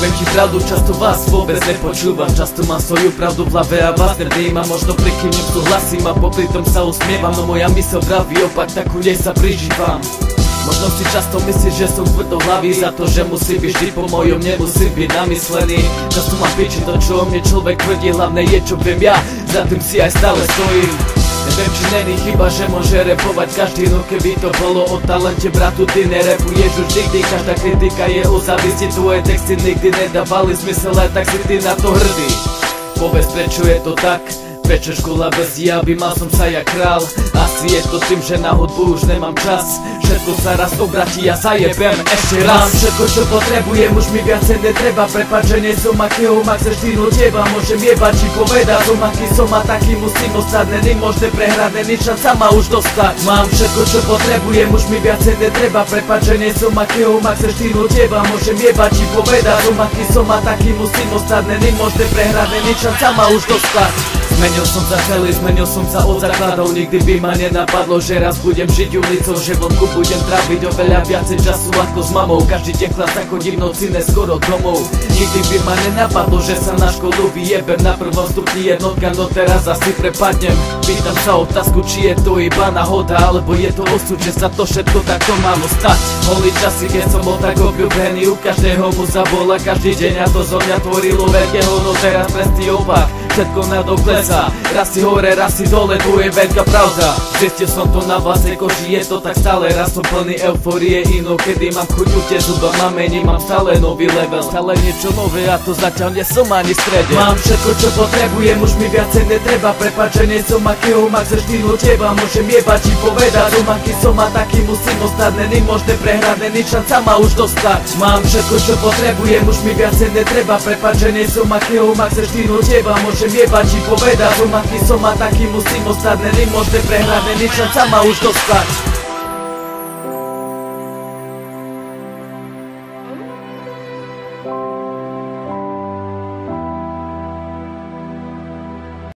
Poviem ti pravdu, často vás vôbec nepočúvam. Často mám svoju pravdu v hlave a vás nevnímam. Možno prikývnem, súhlasím a popri tom sa usmievam. No moja mysl vraví opak, tak u nej sa prižívam. Možno si často myslíš, že som tvrdohlavý za to, že musí byť vždy po mojom, nemusím byť namyslený. Často mám piči to, čo o mne človek tvrdí, hlavné je, čo viem ja, za tým si aj stále stojím. Neviem, či není chyba, že môže repovať každý, no keby to bolo o talente, bratu, ty nerepuješ už nikdy. Každá kritika je o závisti, tvoje texty nikdy nedávali zmysel, aj tak si ty na to hrdý. Povedz, prečo je to tak? Prečo škola bez diaby, mal som sa jak král. Asi je to tým, že na hudbu už nemám čas. Všetko sa raz obratí a zajebem ešte raz. Mám všetko, čo potrebujem, už mi viacej netreba. Prepáč, že nie som akého mak, chceš ty do teba. Môžem jebať či povedať, som aký som a taký musím ostať. Není možné prehrať, není šanca ma už dostať. Mám všetko, čo potrebujem, už mi viacej netreba. Prepáč, že nie som akého mak, chceš ty do teba. Môžem jebať či povedať, som aký som a taký musím ostať. Není možné prehrať, není šanca ma už dostať. Zmenil som sa celý, zmenil som sa od základov. Nikdy by ma nenapadlo, že raz budem žiť ulicou, že vonku budem tráviť oveľa viacej času ako s mamou. Každý deň klas ako v noci neskoro domov. Nikdy by ma nenapadlo, že sa na školu vyjebem na prvom stupni jednotka, no teraz asi prepadnem. Pýtam sa otázku, či je to iba náhoda, alebo je to osud, že sa to všetko takto malo stať. Boli časy, keď som bol tak obľúbený, u každého mu zabola každý deň a to zo mňa tvorilo veľkého, no teraz presný opak. Všetko nadol klesá, raz si hore, raz si dole, tu je veľká pravda. Zistil som to na vlastnej koži, je to tak stále. Raz som plný eufórie, inokedy mám chuť utiec zuba, mamení, mám stále nový level. Stále niečo nové a to zatiaľ nie som ani v strede. Mám všetko, čo potrebujem, už mi viacej netreba. Prepáč, že nie som akého mak, chceš ty do teba. Môžem jebať či povedať, som aký som a taký musím ostať. Není možné prehrať, není šanca ma už dostať. Mám všetko, čo potrebujem, už mi viacej netreba. Prepáč, že nie som akého mak, chceš ty do teba. Môžem jebať či povedať, som aký som a taký musím ostať. Není možné prehrať, není šanca ma už dostať.